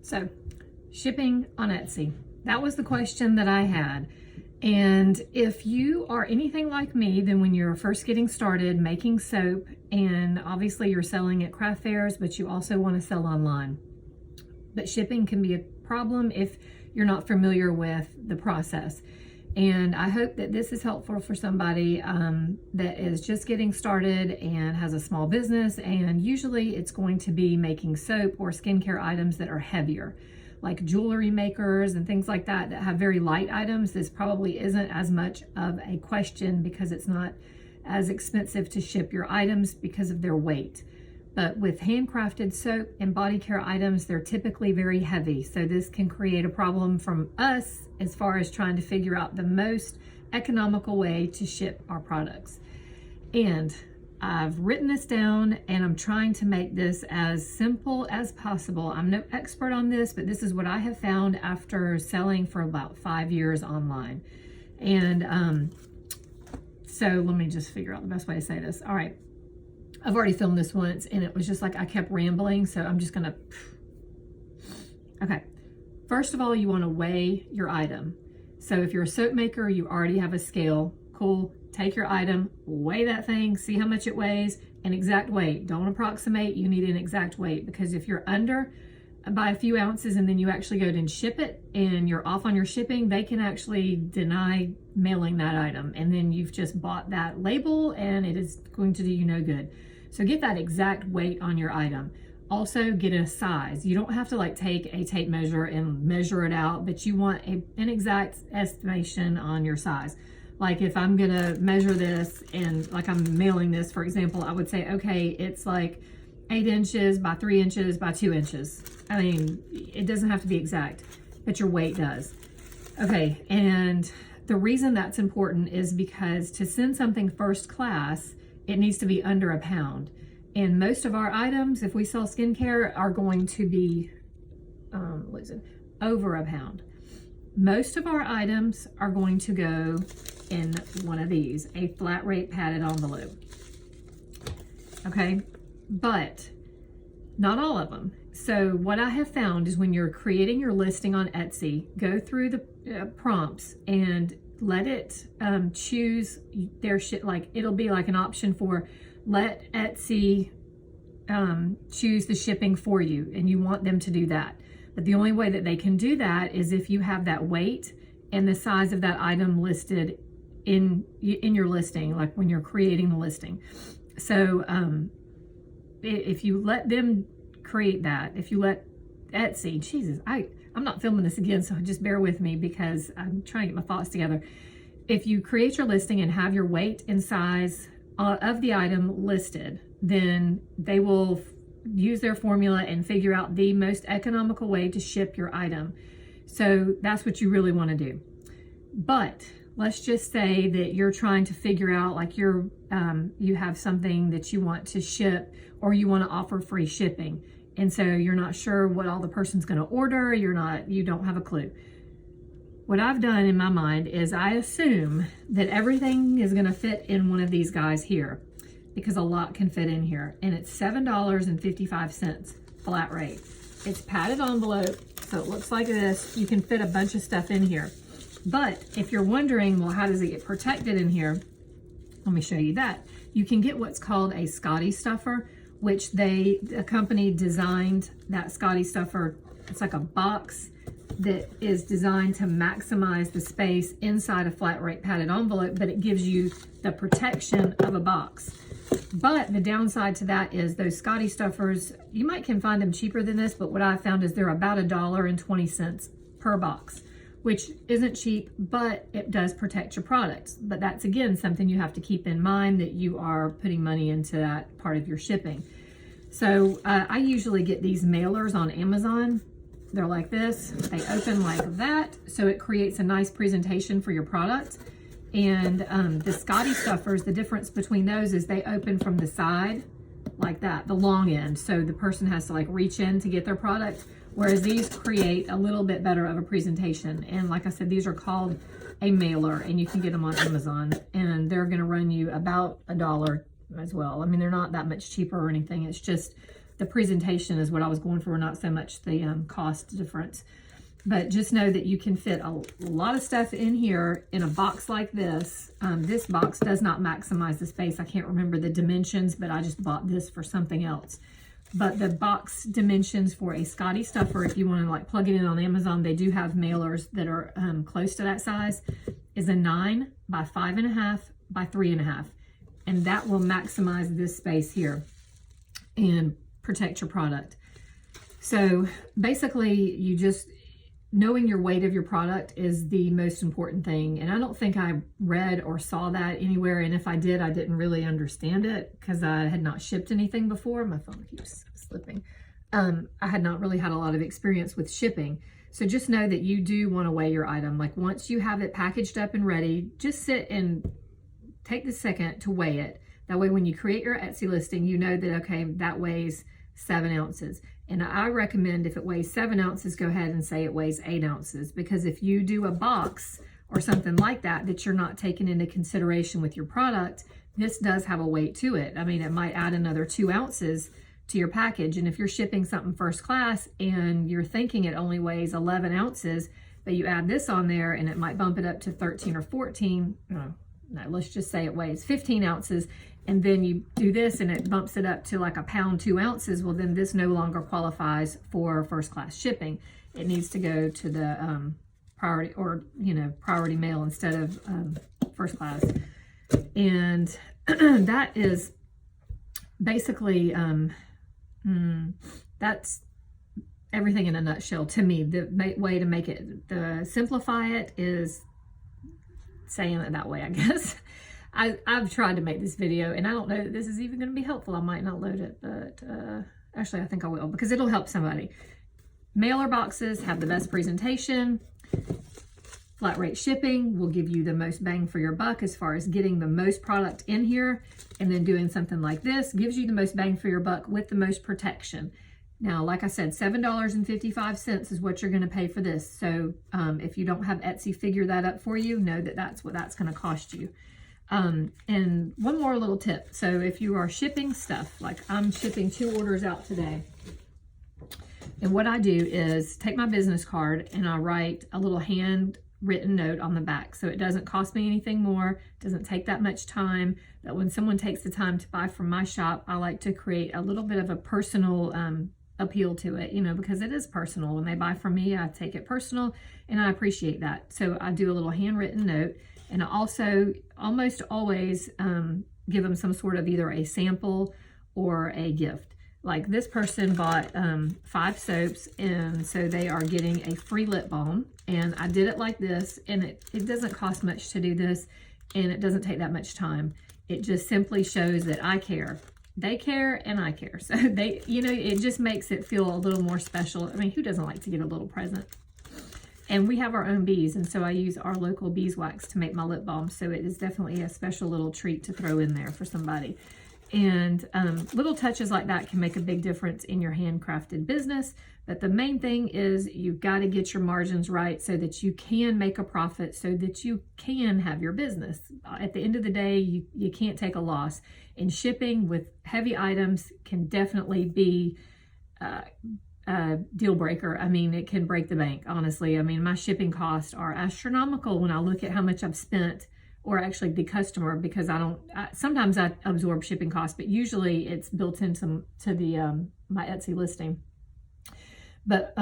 So, shipping on Etsy. That was the question that I had. And if you are anything like me, then when you're first getting started making soap, and obviously you're selling at craft fairs, but you also want to sell online. But shipping can be a problem if you're not familiar with the process. And I hope that this is helpful for somebody that is just getting started and has a small business. And usually it's going to be making soap or skincare items that are heavier, like jewelry makers and things like that have very light items. This probably isn't as much of a question because it's not as expensive to ship your items because of their weight. But with handcrafted soap and body care items, they're typically very heavy. So this can create a problem from us as far as trying to figure out the most economical way to ship our products. And I've written this down and I'm trying to make this as simple as possible. I'm no expert on this, but this is what I have found after selling for about 5 years online. And so let me just figure out the best way to say this. All right. I've already filmed this once and it was just like I kept rambling, so I'm just gonna, okay. First of all, you wanna weigh your item. So if you're a soap maker, you already have a scale, cool. Take your item, weigh that thing, see how much it weighs, an exact weight. Don't approximate, you need an exact weight, because if you're under by a few ounces and then you actually go and ship it and you're off on your shipping, they can actually deny mailing that item. And then you've just bought that label and it is going to do you no good. So get that exact weight on your item. Also get a size. You don't have to like take a tape measure and measure it out, but you want an exact estimation on your size. Like if I'm gonna measure this and like I'm mailing this, for example, I would say, okay, it's like 8 inches by 3 inches by 2 inches. I mean, it doesn't have to be exact, but your weight does. Okay, and the reason that's important is because to send something first class, it needs to be under a pound. And most of our items, if we sell skincare, are going to be, over a pound. Most of our items are going to go in one of these, a flat rate padded envelope. Okay, but not all of them. So what I have found is when you're creating your listing on Etsy, go through the prompts and let it choose their shit. Like it'll be like an option for let Etsy choose the shipping for you, and you want them to do that. But the only way that they can do that is if you have that weight and the size of that item listed in your listing, like when you're creating the listing. So if you let them create that, if you let Etsy, Jesus, I'm not filming this again, so just bear with me because I'm trying to get my thoughts together. If you create your listing and have your weight and size of the item listed, then they will use their formula and figure out the most economical way to ship your item. So that's what you really want to do. But let's just say that you're trying to figure out, like you have something that you want to ship or you want to offer free shipping. And so you're not sure what all the person's going to order. You don't have a clue. What I've done in my mind is I assume that everything is going to fit in one of these guys here, because a lot can fit in here. And it's $7.55 flat rate. It's padded envelope, so it looks like this. You can fit a bunch of stuff in here. But if you're wondering, well, how does it get protected in here? Let me show you that. You can get what's called a Scotty stuffer, which the company designed that Scotty stuffer. It's like a box that is designed to maximize the space inside a flat rate padded envelope, but it gives you the protection of a box. But the downside to that is those Scotty stuffers, you might can find them cheaper than this, but what I found is they're about $1.20 per box, which isn't cheap, but it does protect your products. But that's, again, something you have to keep in mind, that you are putting money into that part of your shipping. So I usually get these mailers on Amazon. They're like this. They open like that, so it creates a nice presentation for your product. And the Scotty stuffers, the difference between those is they open from the side like that, the long end. So the person has to like reach in to get their product. Whereas these create a little bit better of a presentation. And like I said, these are called a mailer, and you can get them on Amazon, and they're going to run you about $1 as well. I mean, they're not that much cheaper or anything. It's just the presentation is what I was going for, not so much the cost difference. But just know that you can fit a lot of stuff in here in a box like this. This box does not maximize the space. I can't remember the dimensions, but I just bought this for something else. But the box dimensions for a Scotty stuffer, if you want to like plug it in on Amazon, they do have mailers that are close to that size, is a 9 by 5.5 by 3.5. And that will maximize this space here and protect your product. So basically, you just, knowing your weight of your product is the most important thing. And I don't think I read or saw that anywhere. And if I did, I didn't really understand it because I had not shipped anything before. My phone keeps slipping. I had not really had a lot of experience with shipping. So just know that you do want to weigh your item. Like once you have it packaged up and ready, just sit and take the second to weigh it. That way, when you create your Etsy listing, you know that, okay, that weighs 7 ounces. And I recommend if it weighs 7 ounces, go ahead and say it weighs 8 ounces. Because if you do a box or something like that, that you're not taking into consideration with your product, this does have a weight to it. I mean, it might add another 2 ounces to your package. And if you're shipping something first class and you're thinking it only weighs 11 ounces, but you add this on there and it might bump it up to 13 or 14, no, let's just say it weighs 15 ounces. And then you do this and it bumps it up to like a pound, 2 ounces. Well, then this no longer qualifies for first class shipping. It needs to go to the priority or, priority mail instead of first class. And that is basically, that's everything in a nutshell to me. The way to make it, simplify it is saying it that way, I guess. I've tried to make this video, and I don't know that this is even going to be helpful. I might not load it, but actually I think I will because it'll help somebody. Mailer boxes have the best presentation. Flat rate shipping will give you the most bang for your buck as far as getting the most product in here, and then doing something like this gives you the most bang for your buck with the most protection. Now, like I said, $7.55 is what you're going to pay for this. So if you don't have Etsy figure that up for you, know that that's what that's going to cost you. And one more little tip. So if you are shipping stuff, like I'm shipping 2 orders out today. And what I do is take my business card and I write a little handwritten note on the back. So it doesn't cost me anything more. It doesn't take that much time. But when someone takes the time to buy from my shop, I like to create a little bit of a personal appeal to it, because it is personal. When they buy from me, I take it personal and I appreciate that. So I do a little handwritten note. And I also almost always give them some sort of either a sample or a gift. Like this person bought 5 soaps, and so they are getting a free lip balm. And I did it like this, and it doesn't cost much to do this, and it doesn't take that much time. It just simply shows that I care. They care and I care. So they, it just makes it feel a little more special. I mean, who doesn't like to get a little present? And we have our own bees, and so I use our local beeswax to make my lip balm. So it is definitely a special little treat to throw in there for somebody. And little touches like that can make a big difference in your handcrafted business. But the main thing is you've got to get your margins right so that you can make a profit, so that you can have your business. At the end of the day, you can't take a loss. And shipping with heavy items can definitely be deal breaker. I mean, it can break the bank, honestly. I mean, my shipping costs are astronomical when I look at how much I've spent, or actually the customer, because sometimes I absorb shipping costs, but usually it's built into the my Etsy listing. But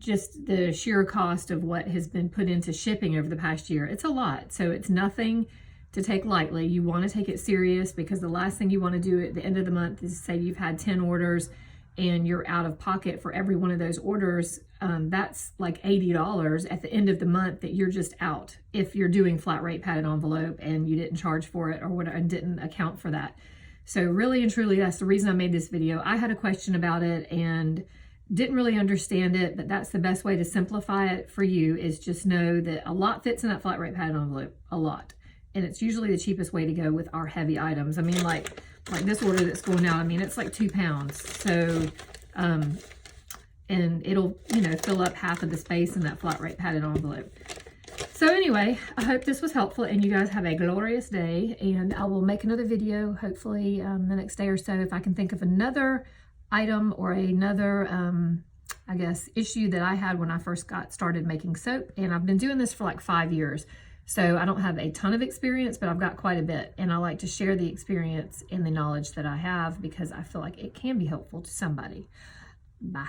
just the sheer cost of what has been put into shipping over the past year, it's a lot. So it's nothing to take lightly. You want to take it serious, because the last thing you want to do at the end of the month is say you've had 10 orders and you're out of pocket for every one of those orders. That's like $80 at the end of the month that you're just out if you're doing flat rate padded envelope and you didn't charge for it or whatever and didn't account for that. So really and truly, that's the reason I made this video. I had a question about it and didn't really understand it, but that's the best way to simplify it for you, is just know that a lot fits in that flat rate padded envelope, a lot. And it's usually the cheapest way to go with our heavy items. I mean, like this order that's going out, I mean, it's like 2 pounds. So, and it'll, fill up half of the space in that flat rate padded envelope. So anyway, I hope this was helpful and you guys have a glorious day, and I will make another video hopefully the next day or so if I can think of another item or another, I guess, issue that I had when I first got started making soap. And I've been doing this for like 5 years. So I don't have a ton of experience, but I've got quite a bit. And I like to share the experience and the knowledge that I have because I feel like it can be helpful to somebody. Bye.